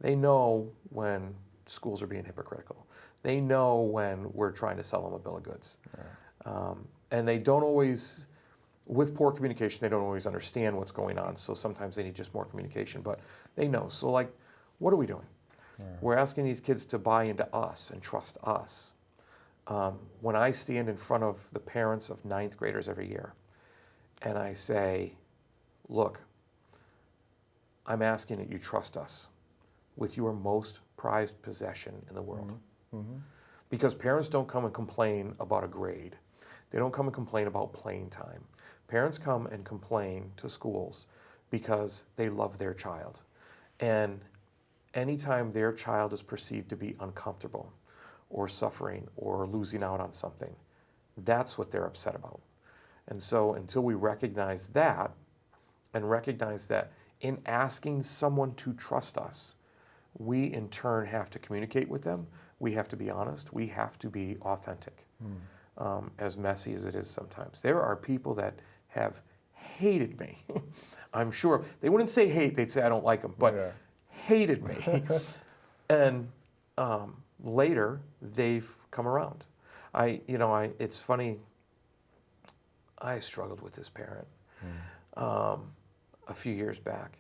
They know when schools are being hypocritical. They know when we're trying to sell them a bill of goods. And they don't always, with poor communication, they don't always understand what's going on. So sometimes they need just more communication, but they know. So like, what are we doing? We're asking these kids to buy into us and trust us. When I stand in front of the parents of 9th graders every year and I say, look, I'm asking that you trust us with your most prized possession in the world. Because parents don't come and complain about a grade. They don't come and complain about playing time. Parents come and complain to schools because they love their child. And anytime their child is perceived to be uncomfortable or suffering or losing out on something, that's what they're upset about. And so until we recognize that, and recognize that in asking someone to trust us, we in turn have to communicate with them. We have to be honest. We have to be authentic, as messy as it is sometimes. There are people that have hated me. I'm sure they wouldn't say hate, they'd say I don't like them, but hated me. And later, they've come around. It's funny, I struggled with this parent a few years back.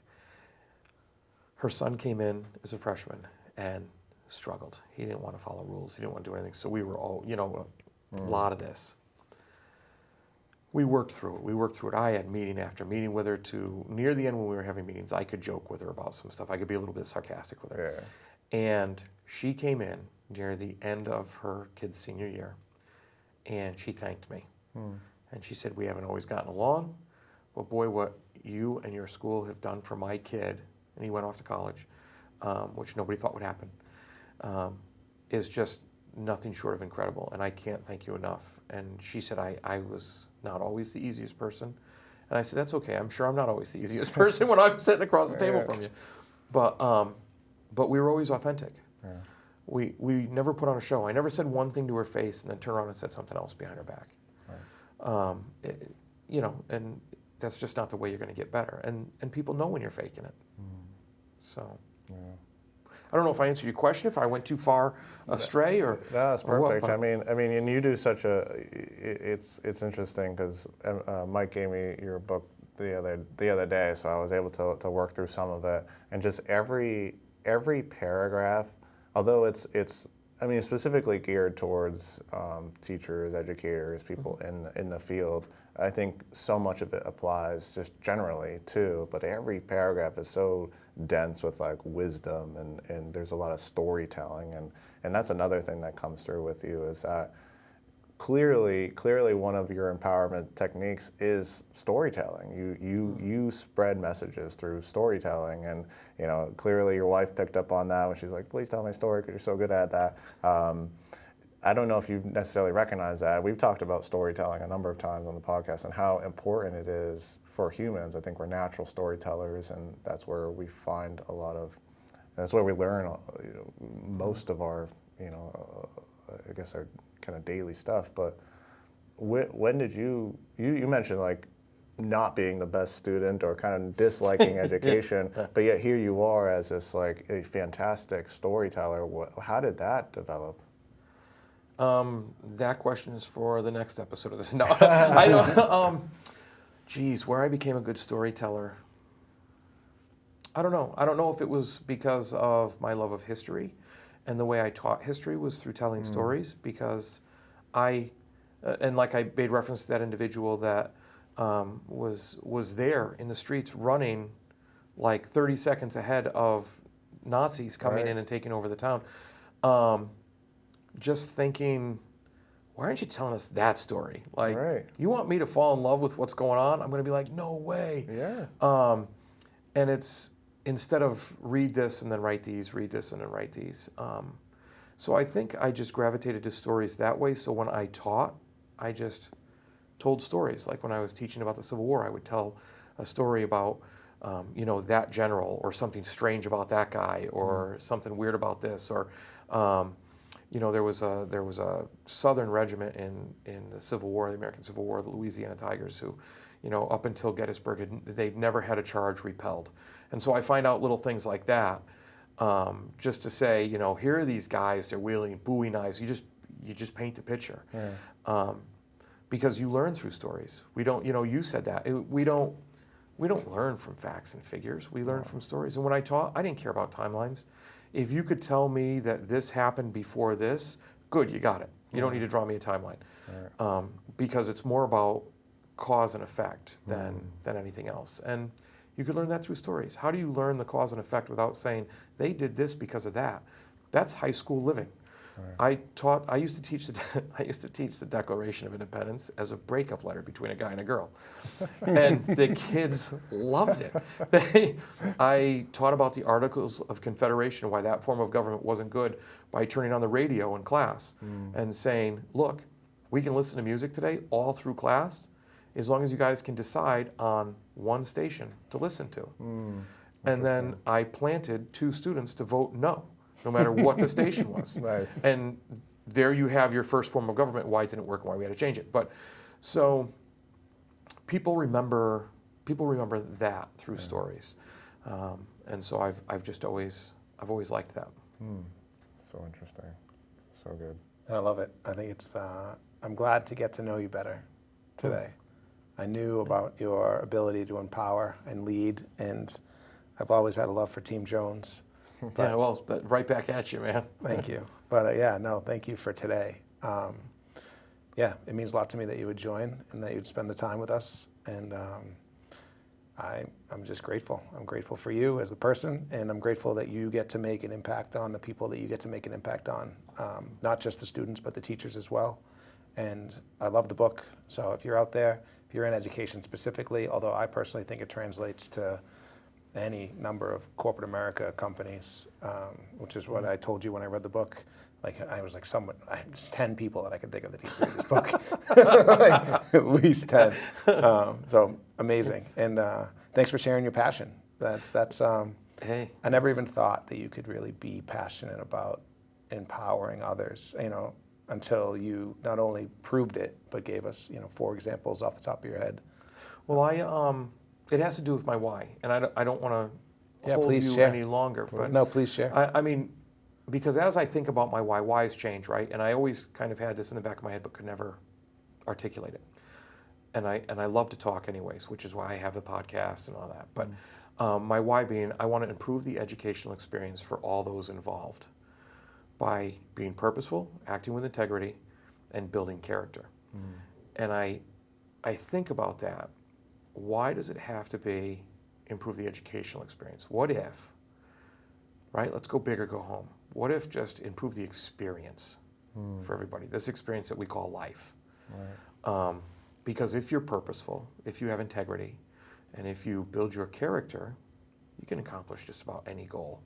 Her son came in as a freshman and struggled. He didn't want to follow rules. He didn't want to do anything. So we were all, a lot of this. We worked through it. I had meeting after meeting with her to near the end when we were having meetings, I could joke with her about some stuff. I could be a little bit sarcastic with her. And she came in near the end of her kid's senior year and she thanked me. And she said, we haven't always gotten along, but boy, what you and your school have done for my kid, and he went off to college, which nobody thought would happen, is just nothing short of incredible, and I can't thank you enough. And she said, I was not always the easiest person. And I said, that's okay. I'm sure I'm not always the easiest person when I'm sitting across the table from you. But we were always authentic. We never put on a show. I never said one thing to her face and then turned around and said something else behind her back. And that's just not the way you're going to get better. And people know when you're faking it. So. I don't know if I answered your question, if I went too far astray or. No, that's perfect. What, I mean, and you do such it's interesting because Mike gave me your book the other day, so I was able to work through some of it, and just every paragraph, although it's specifically geared towards teachers, educators, people in the field. I think so much of it applies just generally too, but every paragraph is so dense with like wisdom and there's a lot of storytelling and that's another thing that comes through with you is that clearly one of your empowerment techniques is storytelling. You spread messages through storytelling, and clearly your wife picked up on that when she's like, please tell my story because you're so good at that. I don't know if you necessarily recognize that. We've talked about storytelling a number of times on the podcast and how important it is for humans. I think we're natural storytellers, and that's where we find that's where we learn most of our, I guess our kind of daily stuff. But when did you mentioned like not being the best student or kind of disliking education, but yet here you are as this like a fantastic storyteller. How did that develop? That question is for the next episode of this. No, I don't. Geez, where I became a good storyteller. I don't know. I don't know if it was because of my love of history, and the way I taught history was through telling stories. Because and like I made reference to that individual that was there in the streets running like 30 seconds ahead of Nazis coming in and taking over the town. Just thinking, why aren't you telling us that story? Like, you want me to fall in love with what's going on? I'm going to be like, no way. Yeah. And it's instead of read this and then write these, read this and then write these. So I think I just gravitated to stories that way. So when I taught, I just told stories. Like when I was teaching about the Civil War, I would tell a story about, that general, or something strange about that guy, or something weird about this, or, there was a Southern regiment in the Civil War, the American Civil War, the Louisiana Tigers, who, up until Gettysburg, they'd never had a charge repelled. And so I find out little things like that, just to say, here are these guys, they're wielding Bowie knives. You just paint the picture. Because you learn through stories. We don't, you said that. We don't learn from facts and figures. We learn from stories. And when I taught, I didn't care about timelines. If you could tell me that this happened before this, good, you got it. You don't need to draw me a timeline. Because it's more about cause and effect than anything else. And you could learn that through stories. How do you learn the cause and effect without saying, they did this because of that? That's high school living. I used to teach the Declaration of Independence as a breakup letter between a guy and a girl, and the kids loved it. I taught about the Articles of Confederation, why that form of government wasn't good, by turning on the radio in class and saying, look, we can listen to music today all through class, as long as you guys can decide on one station to listen to. And then I planted 2 students to vote no matter what the station was. Nice. And there you have your first form of government, why it didn't work and why we had to change it. But so people remember that through stories. And so I've always liked that. So interesting. So good. I love it. I think it's, I'm glad to get to know you better today. I knew about your ability to empower and lead, and I've always had a love for Team Jones. Yeah, well, right back at you, man. Thank you. But thank you for today. It means a lot to me that you would join and that you'd spend the time with us. And I'm just grateful. I'm grateful for you as a person, and I'm grateful that you get to make an impact on the people that you get to make an impact on, not just the students, but the teachers as well. And I love the book. So if you're out there, if you're in education specifically, although I personally think it translates to any number of corporate America companies, which is what I told you when I read the book. Like I was like, it's 10 people that I could think of that need to read this book. Like, at least 10. So amazing. And thanks for sharing your passion. That's Hey. I never even thought that you could really be passionate about empowering others, until you not only proved it, but gave us, 4 examples off the top of your head. Well, it has to do with my why, and I don't want to hold please you share. any longer. But No, please share. I mean, because as I think about my why has changed, right? And I always kind of had this in the back of my head, but could never articulate it. And I love to talk anyways, which is why I have the podcast and all that. But my why being, I want to improve the educational experience for all those involved by being purposeful, acting with integrity, and building character. And I think about that. Why does it have to be improve the educational experience? What if, right? Let's go big or go home. What if just improve the experience for everybody? This experience that we call life. Because if you're purposeful, if you have integrity, and if you build your character, you can accomplish just about any goal.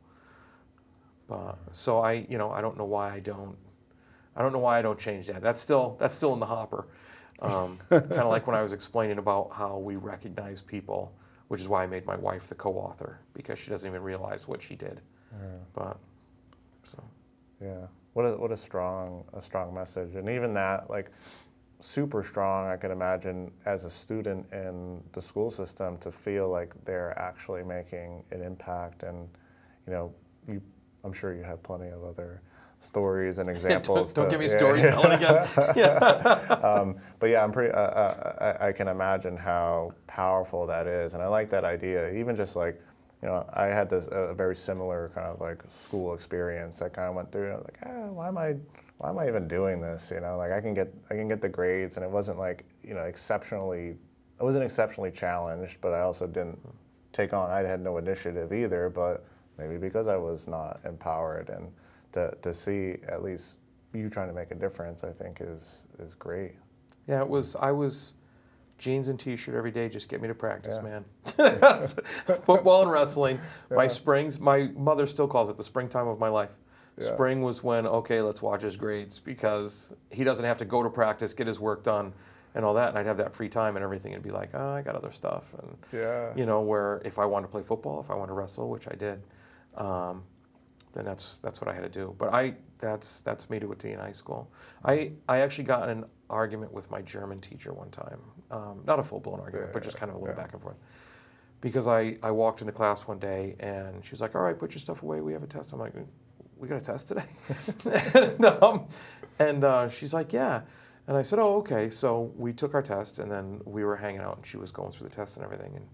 So I don't know why I don't change that. That's still in the hopper. Kind of like when I was explaining about how we recognize people, which is why I made my wife the co-author, because she doesn't even realize what she did. Yeah, what a strong message. And even that, like, super strong, I can imagine, as a student in the school system to feel like they're actually making an impact. And, I'm sure you have plenty of other stories and examples. Don't give me storytelling again. Yeah. But yeah, I can imagine how powerful that is. And I like that idea. Even just like, I had a very similar kind of like school experience. I kind of went through and I was like, why am I even doing this? Like I can get the grades, and it wasn't like, I wasn't exceptionally challenged, but I also didn't take on, I had no initiative either, but maybe because I was not empowered. And to see at least you trying to make a difference, I think is great. Yeah, I was jeans and t-shirt every day, just get me to practice, man. Football and wrestling. My springs, my mother still calls it the springtime of my life. Spring was when, okay, let's watch his grades, because he doesn't have to go to practice, get his work done and all that, and I'd have that free time and everything, and be like, oh, I got other stuff. And where if I wanted to play football, if I wanted to wrestle, which I did, then that's what I had to do. But that's me to a T in high school. I actually got in an argument with my German teacher one time. Not a full-blown argument, but just kind of a little back and forth. Because I walked into class one day, and she was like, all right, put your stuff away, we have a test. I'm like, we got a test today? and she's like, yeah. And I said, oh, okay. So we took our test, and then we were hanging out, and she was going through the test and everything. And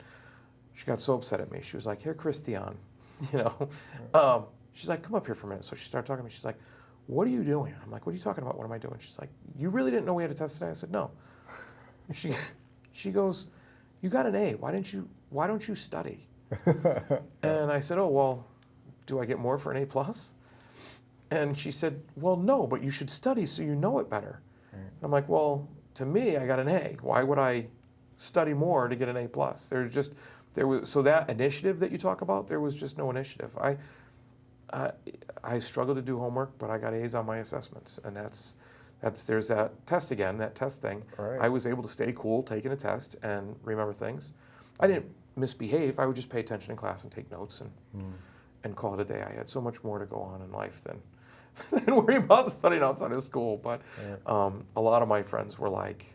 she got so upset at me. She was like, here, Christian, she's like, come up here for a minute. So she started talking to me. She's like, what are you doing? I'm like, what are you talking about? What am I doing? She's like, you really didn't know we had a test today? I said, no. And she goes, you got an A. Why don't you study? And I said, oh, well, do I get more for an A+? And she said, well, no, but you should study so you know it better. I'm like, well, to me, I got an A. Why would I study more to get an A+? So that initiative that you talk about, there was just no initiative. I struggled to do homework, but I got A's on my assessments, and there's that test again, that test thing. Right. I was able to stay cool taking a test and remember things. I didn't misbehave. I would just pay attention in class and take notes and call it a day. I had so much more to go on in life than worry about studying outside of school. But a lot of my friends were like,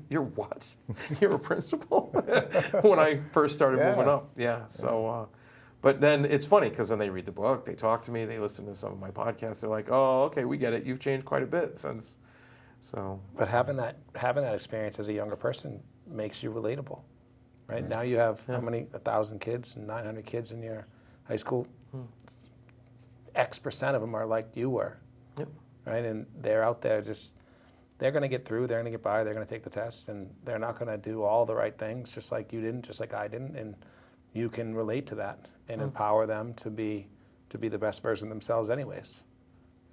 you're what? You're a principal? When I first started moving up. Yeah. So, but then it's funny, because then they read the book, they talk to me, they listen to some of my podcasts. They're like, oh, okay, we get it. You've changed quite a bit since. So. But having that experience as a younger person makes you relatable, right? Now you have how many? 1,000 kids and 900 kids in your high school. X% of them are like you were, right? And they're out there they're going to get through, they're going to get by, they're going to take the test, and they're not going to do all the right things, just like you didn't, just like I didn't, and you can relate to that and empower them to be the best version of themselves anyways.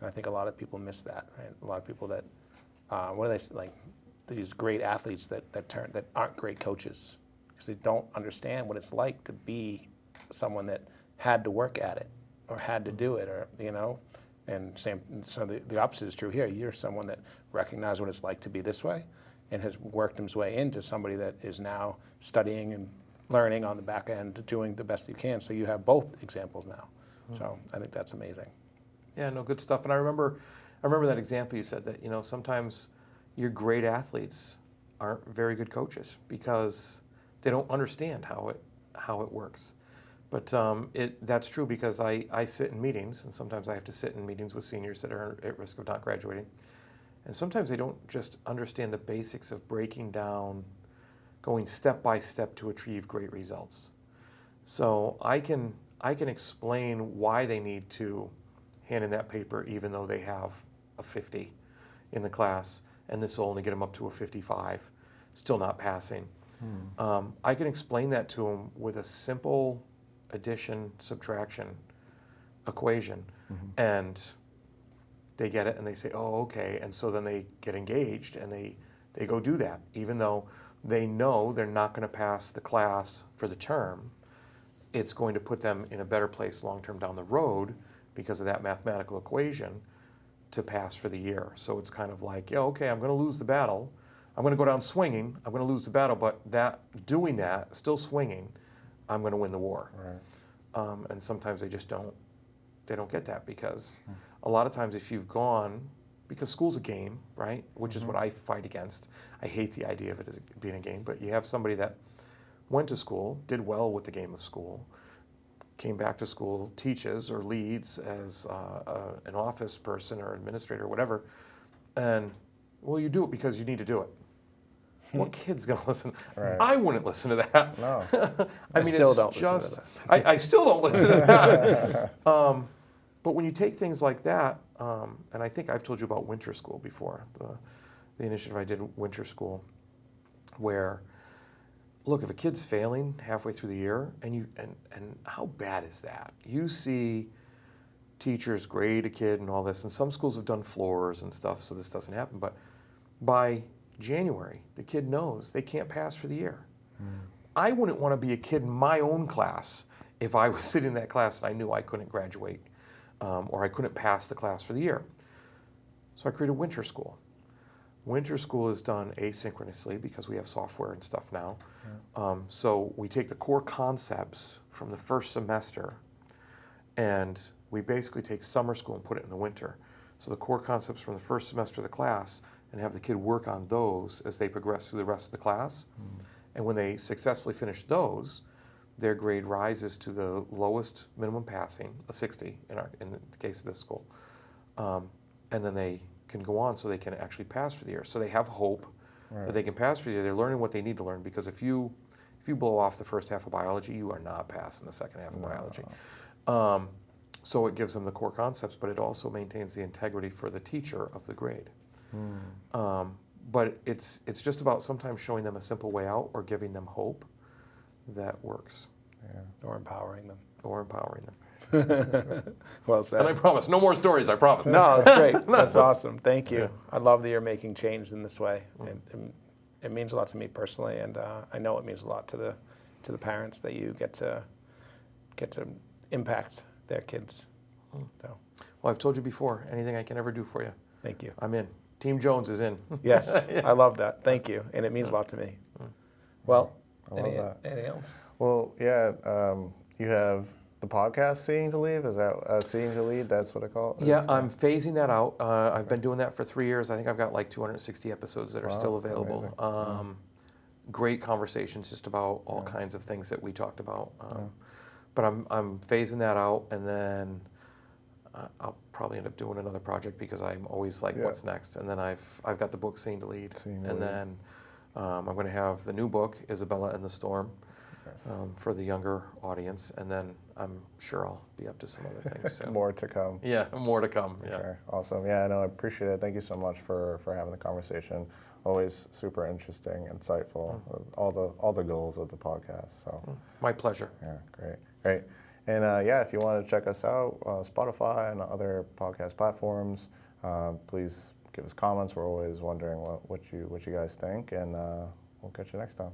And I think a lot of people miss that, right? A lot of people that, like these great athletes that aren't great coaches, because they don't understand what it's like to be someone that had to work at it, or had to do it, or and so the opposite is true here. You're someone that recognized what it's like to be this way, and has worked his way into somebody that is now studying and learning on the back end, doing the best you can. So you have both examples now. So I think that's amazing. Yeah, no, good stuff. And I remember that example you said, that sometimes your great athletes aren't very good coaches because they don't understand how it works. But that's true, because I sit in meetings, and sometimes I have to sit in meetings with seniors that are at risk of not graduating. And sometimes they don't just understand the basics of breaking down, going step by step to achieve great results. So I can explain why they need to hand in that paper even though they have a 50 in the class, and this will only get them up to a 55, still not passing. I can explain that to them with a simple addition, subtraction equation, and they get it, and they say, oh, okay, and so then they get engaged, and they go do that, even though they know they're not going to pass the class for the term. It's going to put them in a better place long-term down the road because of that mathematical equation to pass for the year. So it's kind of like, yeah, okay, I'm going to lose the battle. I'm going to go down swinging. I'm going to lose the battle, but doing that, still swinging, I'm going to win the war. Right. And sometimes they just don't get that, because a lot of times if you've gone because school's a game, right? Which is what I fight against. I hate the idea of it as being a game, but you have somebody that went to school, did well with the game of school, came back to school, teaches or leads as an office person or administrator or whatever, and, well, you do it because you need to do it. What kid's gonna listen? Right. I wouldn't listen to that. No. I mean, still it's don't listen to just, I still don't listen to that. But when you take things like that, and I think I've told you about winter school before, the initiative I did winter school, where, look, if a kid's failing halfway through the year, and how bad is that? You see teachers grade a kid and all this, and some schools have done floors and stuff, so this doesn't happen, but by January, the kid knows they can't pass for the year. I wouldn't want to be a kid in my own class if I was sitting in that class and I knew I couldn't graduate or I couldn't pass the class for the year. So I created winter school. Winter school is done asynchronously because we have software and stuff now. So we take the core concepts from the first semester and we basically take summer school and put it in the winter. So the core concepts from the first semester of the class and have the kid work on those as they progress through the rest of the class. And when they successfully finish those, their grade rises to the lowest minimum passing, a 60 in the case of this school. And then they can go on so they can actually pass for the year. So they have hope that they can pass for the year. They're learning what they need to learn, because if you blow off the first half of biology, you are not passing the second half of biology. So it gives them the core concepts, but it also maintains the integrity for the teacher of the grade. But it's just about sometimes showing them a simple way out or giving them hope that works. Or empowering them. Or empowering them. Well said. And I promise, no more stories, I promise. No, that's great. That's awesome. Thank you. Yeah. I love that you're making change in this way. It means a lot to me personally, and I know it means a lot to the parents that you get to impact their kids. So, Well, I've told you before, anything I can ever do for you, thank you. I'm in. Team Jones is in. Yes, I love that. Thank you, and it means a lot to me. Well, I love that. anything else? Well, yeah, you have the podcast Seeing to Lead. Is that Seeing to Lead? That's what I call it? Yeah, I'm phasing that out. I've been doing that for 3 years. I think I've got like 260 episodes that are still available. Great conversations just about all kinds of things that we talked about. But I'm phasing that out, and then I'll probably end up doing another project because I'm always like, what's next? And then I've got the book Seeing to Lead, then I'm going to have the new book Isabella and the Storm. For the younger audience, and then I'm sure I'll be up to some other things soon. More to come. Yeah, more to come. Yeah. Okay, awesome. Yeah, no, I appreciate it. Thank you so much for having the conversation. Always super interesting, insightful. All the goals of the podcast. So My pleasure. yeah, great. And yeah, if you want to check us out, Spotify and other podcast platforms, please give us comments. We're always wondering what you guys think, and we'll catch you next time.